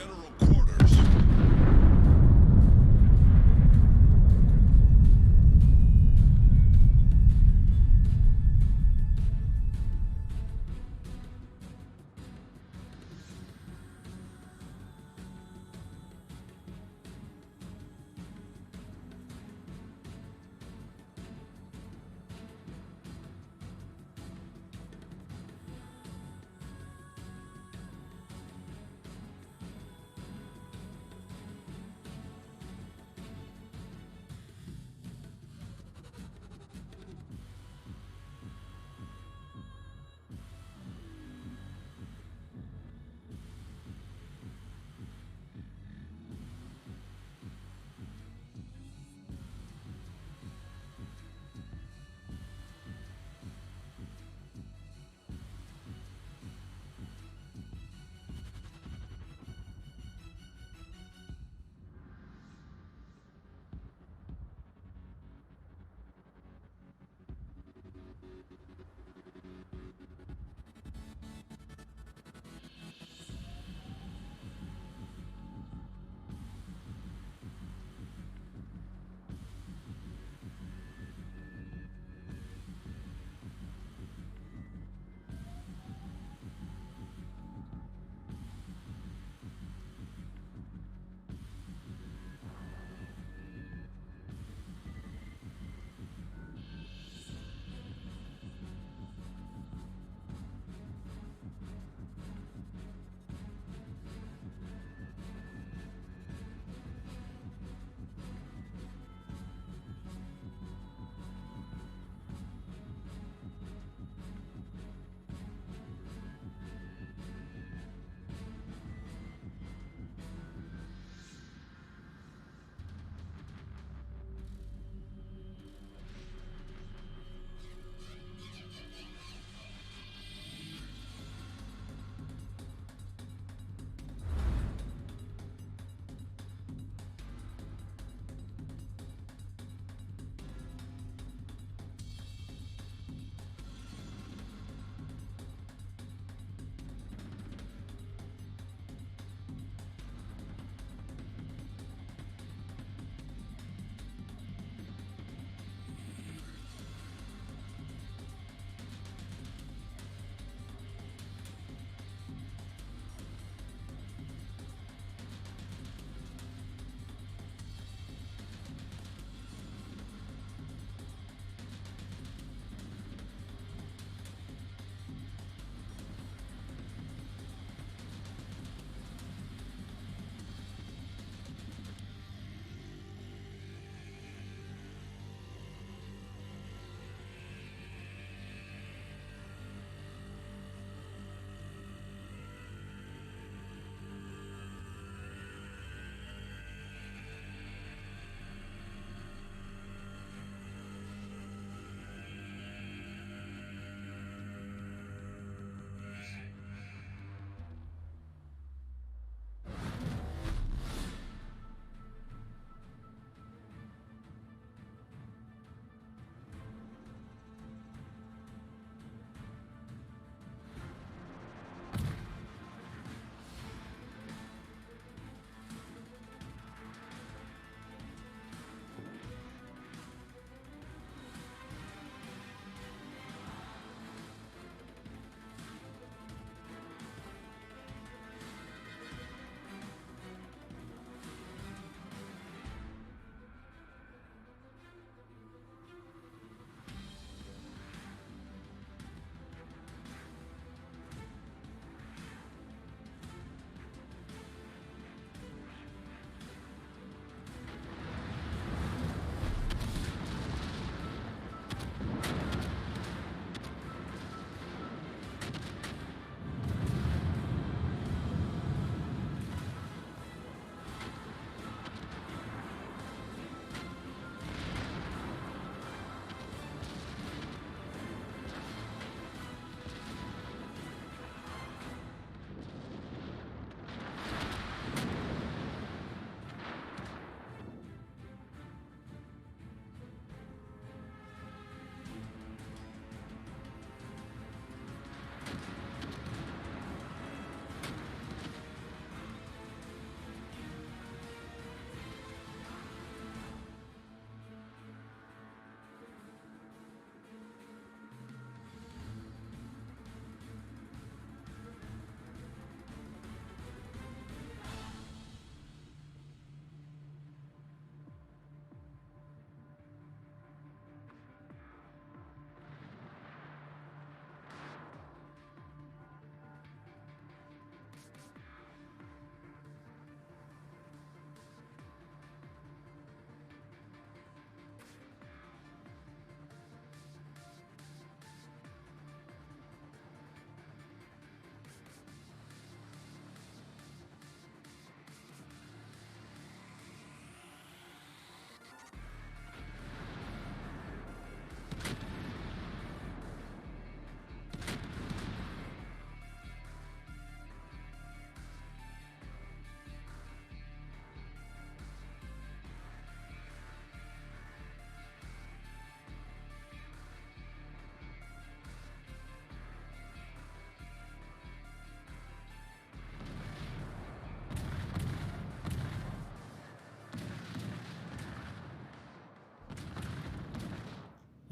general quarters.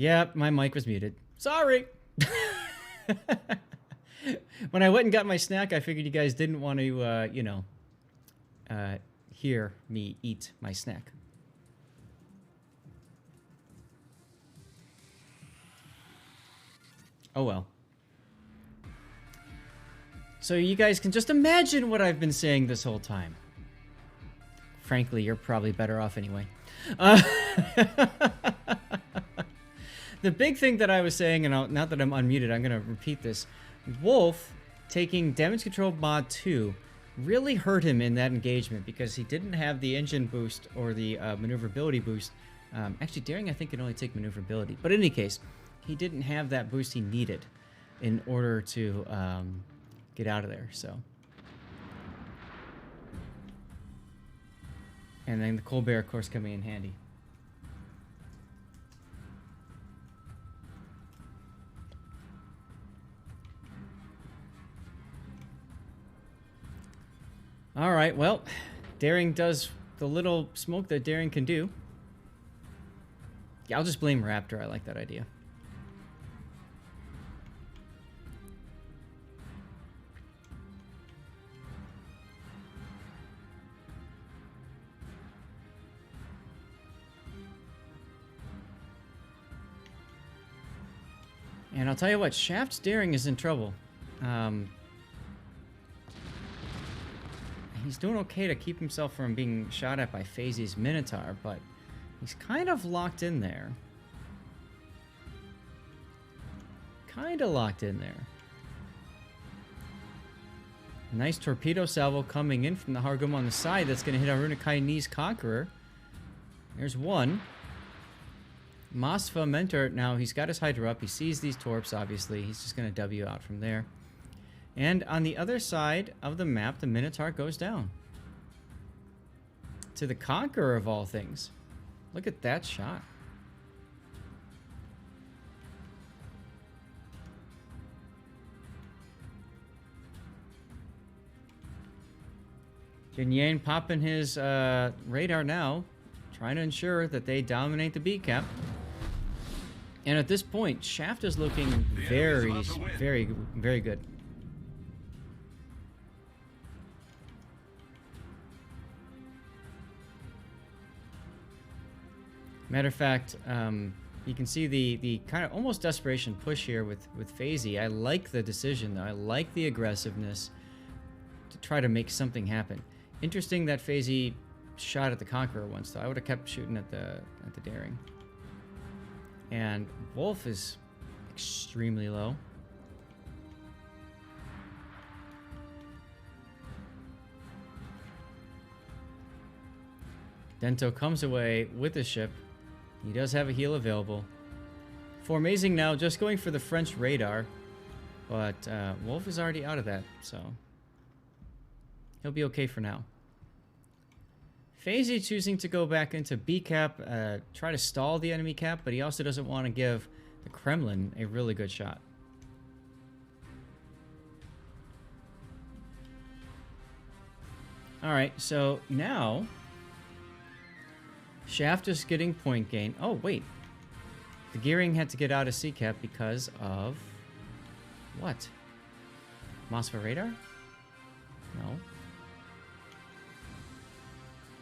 Yep, my mic was muted. Sorry. When I went and got my snack, I figured you guys didn't want to, hear me eat my snack. Oh well. So you guys can just imagine what I've been saying this whole time. Frankly, you're probably better off anyway. The big thing that I was saying, and now that I'm unmuted, I'm going to repeat this. Wolf taking damage control mod 2 really hurt him in that engagement because he didn't have the engine boost or the maneuverability boost. Actually, Daring, I think, can only take maneuverability. But in any case, he didn't have that boost he needed in order to get out of there. So, and then the Colbert, of course, coming in handy. All right, well, Daring does the little smoke that Daring can do. Yeah, I'll just blame Raptor. I like that idea. And I'll tell you what, Shaft's Daring is in trouble. He's doing okay to keep himself from being shot at by FaZe's Minotaur, but he's kind of locked in there. Nice torpedo salvo coming in from the Hargum on the side. That's going to hit Arunakai's Conqueror. There's one. Mosfa Mentor, now he's got his Hydra up. He sees these torps, obviously. He's just going to W out from there. And on the other side of the map, the Minotaur goes down. To the Conqueror of all things. Look at that shot. Jin Yang popping his radar now. Trying to ensure that they dominate the B cap. And at this point, Shaft is looking very, very good. Matter of fact, you can see the kind of almost desperation push here with FaZe. I like the decision, though. I like the aggressiveness to try to make something happen. Interesting that FaZe shot at the Conqueror once, though. I would have kept shooting at the Daring. And Wolf is extremely low. Dento comes away with the ship. He does have a heal available. Formazing now, just going for the French radar. But Wolf is already out of that, so he'll be okay for now. FaZe choosing to go back into B cap, try to stall the enemy cap, but he also doesn't want to give the Kremlin a really good shot. Alright, so now Shaft is getting point gain. Oh, wait. The Gearing had to get out of C cap because of what? Mosfa radar? No.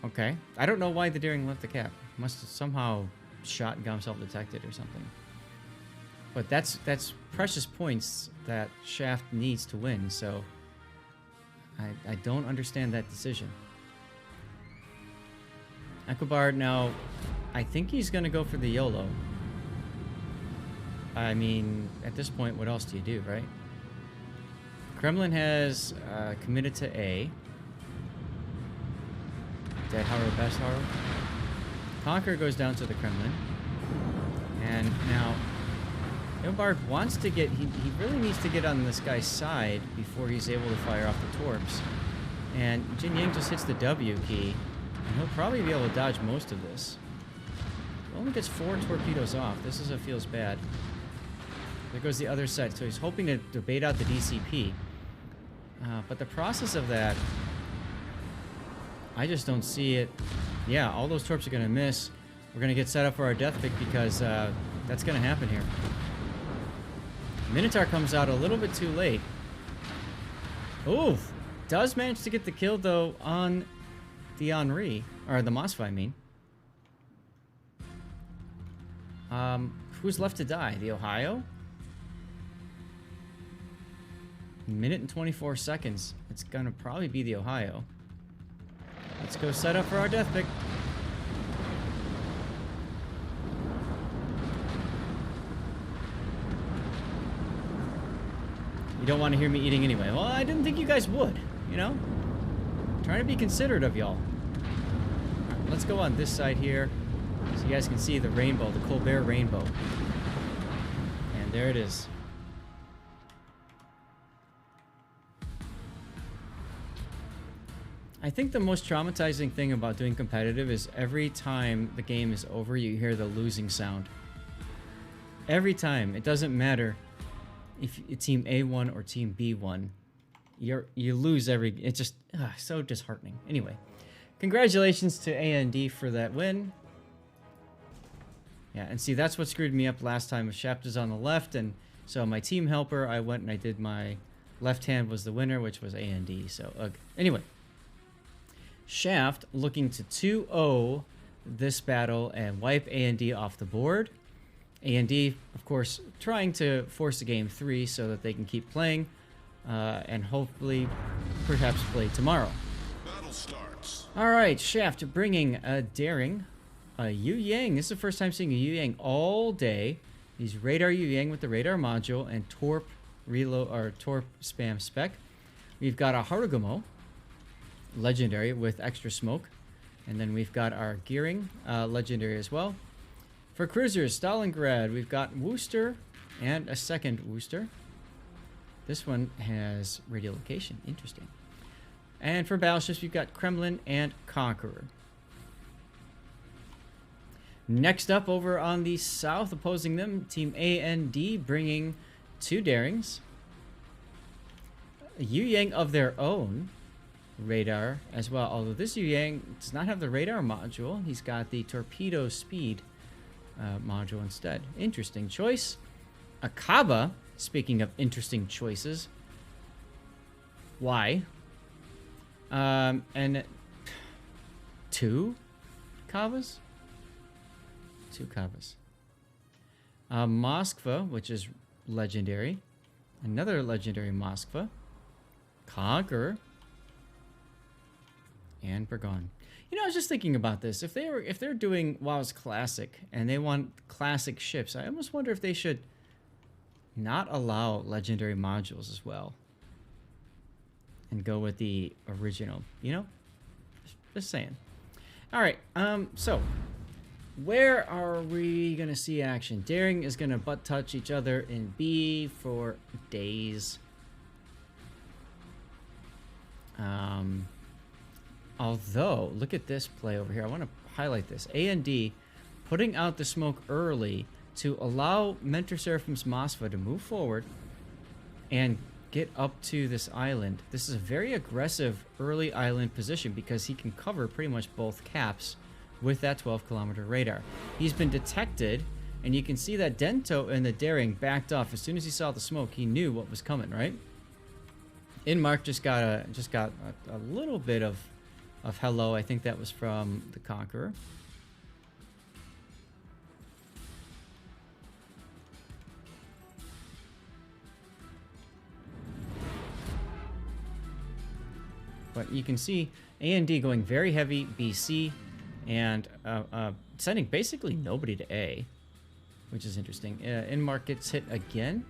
Okay. I don't know why the Daring left the cap. Must have somehow shot and got himself detected or something. But that's precious points that Shaft needs to win, so I don't understand that decision. Aquabard now, I think he's going to go for the YOLO. I mean, at this point, what else do you do, right? Kremlin has committed to A. Dead Haru, best Haru. Conqueror goes down to the Kremlin. And now, Ilbard wants to get... He really needs to get on this guy's side before he's able to fire off the torps. And Jin Yang just hits the W key. And he'll probably be able to dodge most of this. He only gets 4 torpedoes off. This feels bad. There goes the other side. So he's hoping to bait out the DCP. But the process of that... I just don't see it. Yeah, all those torps are going to miss. We're going to get set up for our death pick because that's going to happen here. Minotaur comes out a little bit too late. Oof. Does manage to get the kill, though, on the Henri. Or the Mosfa, I mean. Who's left to die? The Ohio? Minute and 24 seconds. It's going to probably be the Ohio. Let's go set up for our death pick. You don't want to hear me eating anyway. Well, I didn't think you guys would, you know? Trying to be considerate of y'all. Right, let's go on this side here so you guys can see the rainbow, the Colbert rainbow. And there it is. I think the most traumatizing thing about doing competitive is every time the game is over, you hear the losing sound. Every time. It doesn't matter if it's Team A won or Team B won. You lose every... It's just so disheartening. Anyway, congratulations to A&D for that win. Yeah, and see, that's what screwed me up last time. Shaft is on the left, and so my team helper, I went and I did my left hand was the winner, which was A&D. So, anyway. Shaft looking to 2-0 this battle and wipe A&D off the board. A&D, of course, trying to force a game 3 so that they can keep playing and hopefully perhaps play tomorrow. Battle starts. All right, Shaft bringing a Daring, a Yu Yang. This is the first time seeing a Yu Yang all day. He's Radar Yu Yang with the radar module and Torp reload or Torp spam spec. We've got a Harugumo. Legendary with extra smoke, and then we've got our Gearing legendary as well. For cruisers, Stalingrad, we've got Worcester and a second Worcester. This one has radiolocation, interesting. And for battleships, we've got Kremlin and Conqueror. Next up, over on the south, opposing them, Team A and D bringing 2 Darings, a Yu Yang of their own. Radar as well, although this Yu Yang does not have the radar module. He's got the torpedo speed module instead. Interesting choice. Akaba, speaking of interesting choices. Why? And 2 Kavas? 2 Kavas. Moskva, which is legendary. Another legendary Moskva. Conqueror. And Burgon. You know, I was just thinking about this. If they're doing WoW's Classic and they want classic ships, I almost wonder if they should not allow legendary modules as well and go with the original. You know, just saying. All right. So where are we gonna see action? Daring is gonna butt touch each other in B for days. Although, look at this play over here. I want to highlight this. A&D putting out the smoke early to allow Mentor Seraphim's Mosfa to move forward and get up to this island. This is a very aggressive early island position because he can cover pretty much both caps with that 12-kilometer radar. He's been detected, and you can see that Dento and the Daring backed off. As soon as he saw the smoke, he knew what was coming, right? Inmark just got a little bit of hello. I think that was from the Conqueror. But you can see A&D going very heavy BC and sending basically nobody to A, which is interesting. Inmark gets hit again,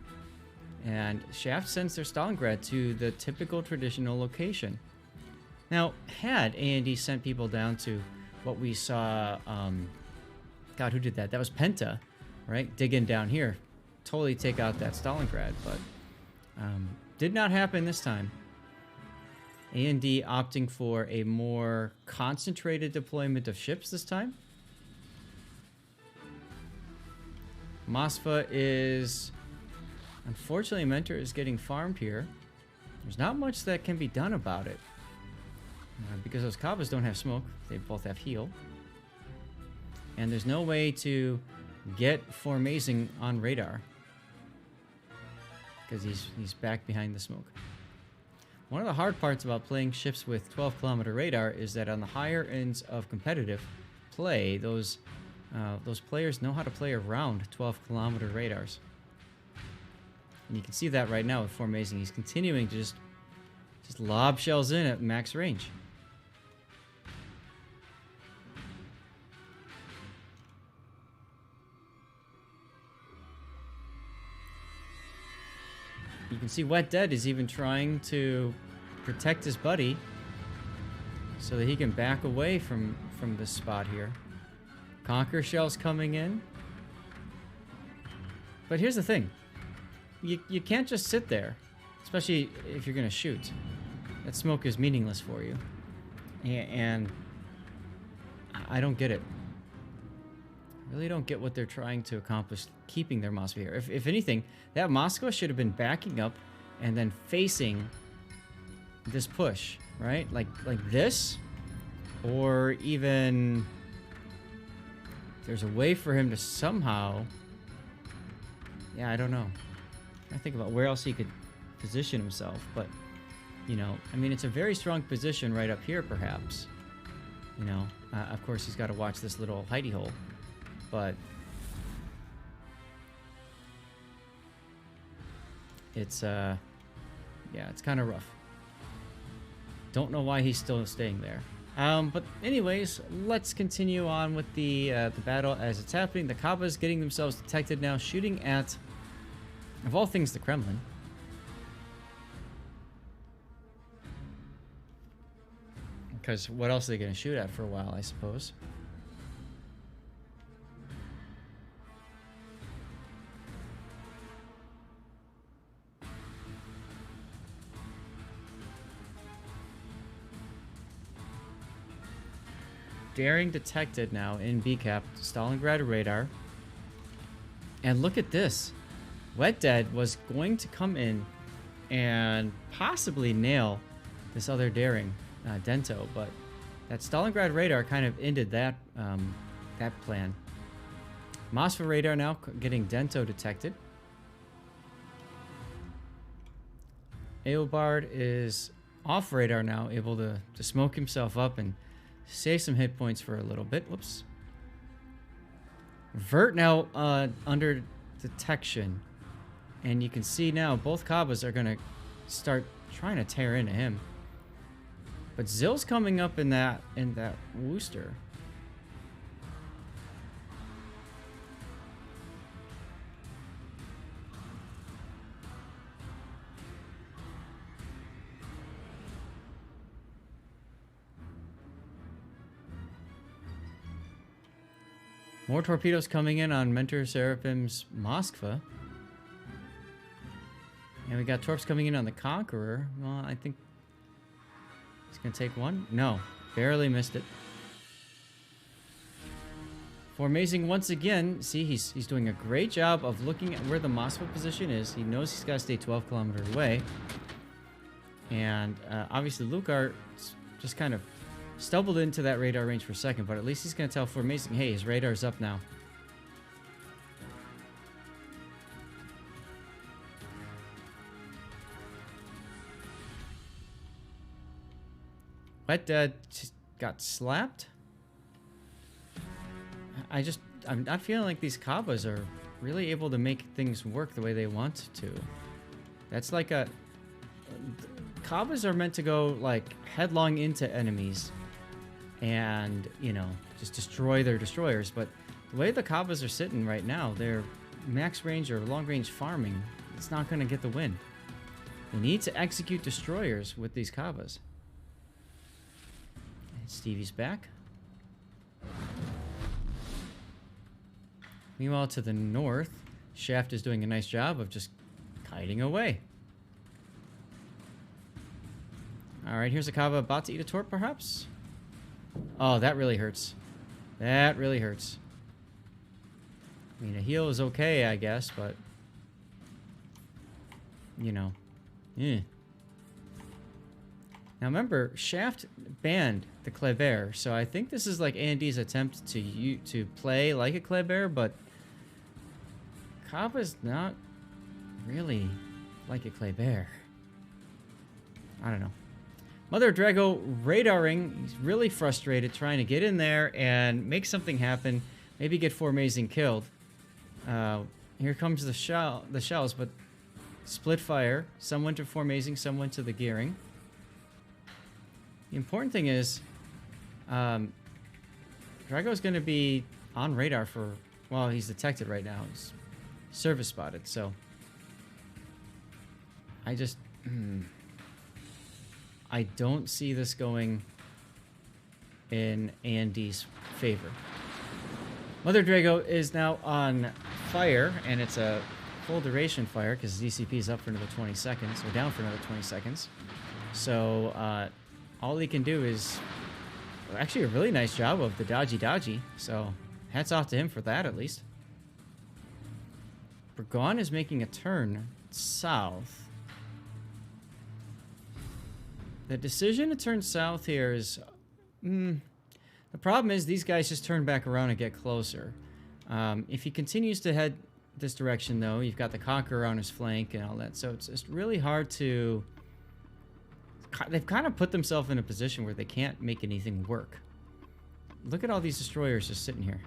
and Shaft sends their Stalingrad to the typical traditional location. Now, had A&D sent people down to what we saw, God, who did that? That was Penta, right? Dig in down here. Totally take out that Stalingrad, but did not happen this time. A&D opting for a more concentrated deployment of ships this time. Mosfa is... Unfortunately, Mentor is getting farmed here. There's not much that can be done about it. Because those Kavas don't have smoke. They both have heal. And there's no way to get Formazing on radar. Because he's back behind the smoke. One of the hard parts about playing ships with 12-kilometer radar is that on the higher ends of competitive play, those players know how to play around 12-kilometer radars. And you can see that right now with Formazing. He's continuing to just lob shells in at max range. You can see Wet Dead is even trying to protect his buddy so that he can back away from this spot here. Conquer shells coming in. But here's the thing. You can't just sit there, especially if you're going to shoot. That smoke is meaningless for you. And I don't get it. I really don't get what they're trying to accomplish keeping their Moskva here. If anything, that Moskva should have been backing up and then facing this push, right? Like this, or even there's a way for him to somehow, yeah, I don't know. I think about where else he could position himself, but you know, I mean, it's a very strong position right up here, perhaps. You know, of course, he's got to watch this little hidey hole, but it's yeah, it's kind of rough. Don't know why he's still staying there. But anyways, let's continue on with the battle as it's happening. The Kabba's getting themselves detected now, shooting at, of all things, the Kremlin. Because what else are they going to shoot at for a while, I suppose? Daring detected now in BCAP, Stalingrad radar. And look at this. Wet Dead was going to come in and possibly nail this other daring, Dento, but that Stalingrad radar kind of ended that that plan. Moskva radar now getting Dento detected. Eobard is off radar now, able to smoke himself up and save some hit points for a little bit. Whoops. Vert now under detection. And you can see now both Kabbas are going to start trying to tear into him. But Zill's coming up in that Wooster. More torpedoes coming in on Mentor Seraphim's Moskva. And we got torps coming in on the Conqueror. Well, I think he's going to take one. No, barely missed it. Formazing once again. See, he's doing a great job of looking at where the Moskva position is. He knows he's got to stay 12 kilometers away. And obviously Lucar just kind of stumbled into that radar range for a second, but at least he's going to tell Formazing, hey, his radar's up now. Wet Dead just got slapped. I'm not feeling like these Kabbas are really able to make things work the way they want to. That's like a... Kabbas are meant to go, like, headlong into enemies and, you know, just destroy their destroyers. But the way the Kabbas are sitting right now, they're max range or long range farming. It's not going to get the win. They need to execute destroyers with these Kabbas. And Stevie's back. Meanwhile, to the north, Shaft is doing a nice job of just kiting away. Alright, here's a Kava about to eat a torp, perhaps? Oh, that really hurts. That really hurts. I mean, a heal is okay, I guess, but... You know. Eh. Now remember, Shaft banned the Kleber, so I think this is like A&D's attempt to play like a Kleber, but Kappa's not really like a clay bear. I don't know. Mother Drago radaring. He's really frustrated trying to get in there and make something happen. Maybe get Formazing killed. Here comes the shells, but split fire. Some went to Formazing, some went to the gearing. The important thing is, Drago's going to be on radar for, well, he's detected right now. He's service spotted, so I just, I don't see this going in A&D's favor. Mother Drago is now on fire, and it's a full duration fire because DCP is up for another 20 seconds, or down for another 20 seconds. So all he can do is actually a really nice job of the dodgy. So hats off to him for that, at least. Burgon is making a turn south. The decision to turn south here is... the problem is these guys just turn back around and get closer. If he continues to head this direction, though, you've got the Conqueror on his flank and all that. So it's really hard to... They've kind of put themselves in a position where they can't make anything work. Look at all these destroyers just sitting here.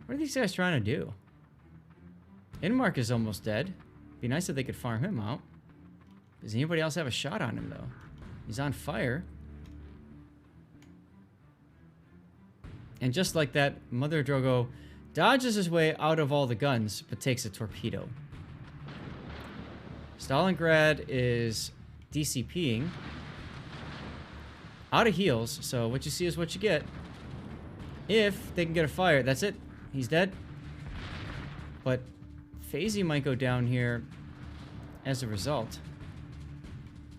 What are these guys trying to do? Inmark is almost dead. Be nice if they could farm him out. Does anybody else have a shot on him, though? He's on fire. And just like that, Mother Drogo dodges his way out of all the guns, but takes a torpedo. Stalingrad is DCPing. Out of heals, so what you see is what you get. If they can get a fire, that's it. He's dead. But FaZe might go down here as a result.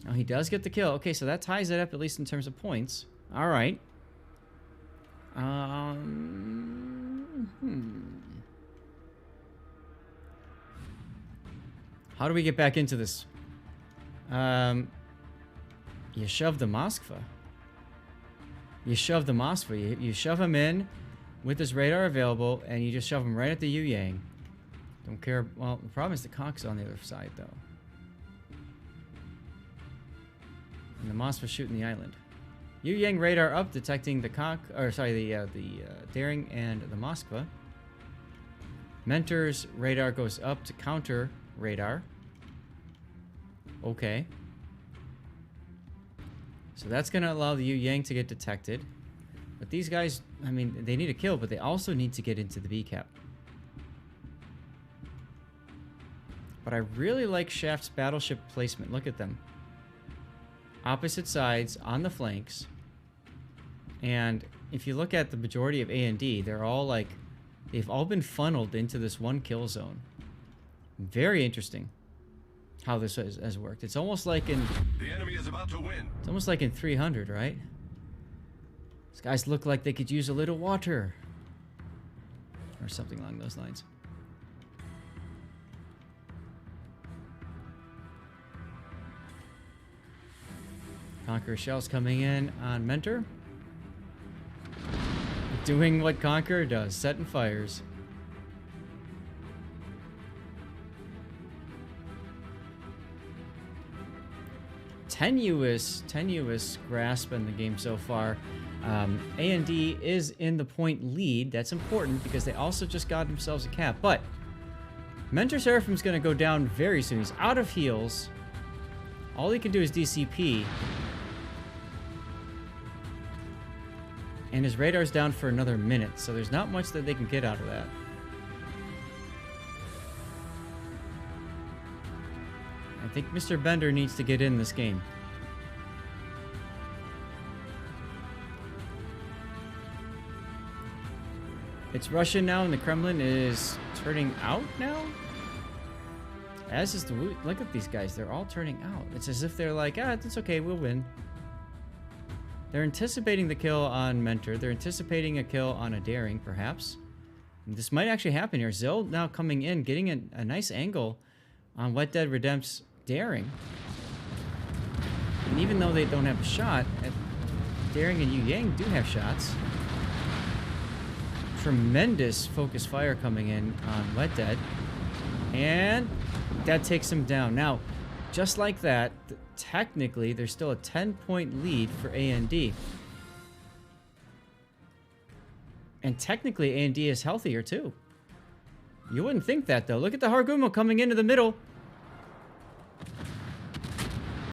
Oh, he does get the kill. Okay, so that ties it up, at least in terms of points. All right. How do we get back into this? You shove the Moskva. You shove the Moskva. You shove him in with his radar available, and you just shove him right at the Yu Yang. Don't care. Well, the problem is the Conk's on the other side, though. And the Moskva's shooting the island. Yu Yang radar up, detecting the the Daring and the Moskva. Mentor's radar goes up to counter radar. Okay. So that's going to allow the Yu Yang to get detected. But these guys, I mean, they need a kill, but they also need to get into the B cap. But I really like Shaft's battleship placement. Look at them. Opposite sides on the flanks. And if you look at the majority of A&D, they're all like, they've all been funneled into this one kill zone. Very interesting how this has worked. It's almost like in... The enemy is about to win. It's almost like in 300, right? These guys look like they could use a little water. Or something along those lines. Conqueror shells coming in on Mentor. Doing what Conqueror does, setting fires. Tenuous grasp in the game so far. A&D is in the point lead. That's important because they also just got themselves a cap. But Mentor Seraphim's going to go down very soon. He's out of heals. All he can do is DCP. And his radar's down for another minute, so there's not much that they can get out of that. I think Mr. Bender needs to get in this game. It's Russian now, and the Kremlin is turning out now? As is the... Look at these guys. They're all turning out. It's as if they're like, it's okay, we'll win. They're anticipating the kill on Mentor. They're anticipating a kill on a Daring, perhaps. And this might actually happen here. Zill now coming in, getting a nice angle on Wet Dead Redempt's Daring. And even though they don't have a shot, Daring and Yu Yang do have shots. Tremendous focus fire coming in on Wet Dead. And that takes him down. Now, just like that, technically, there's still a 10-point lead for A&D. And technically, A&D is healthier, too. You wouldn't think that, though. Look at the Hargumo coming into the middle.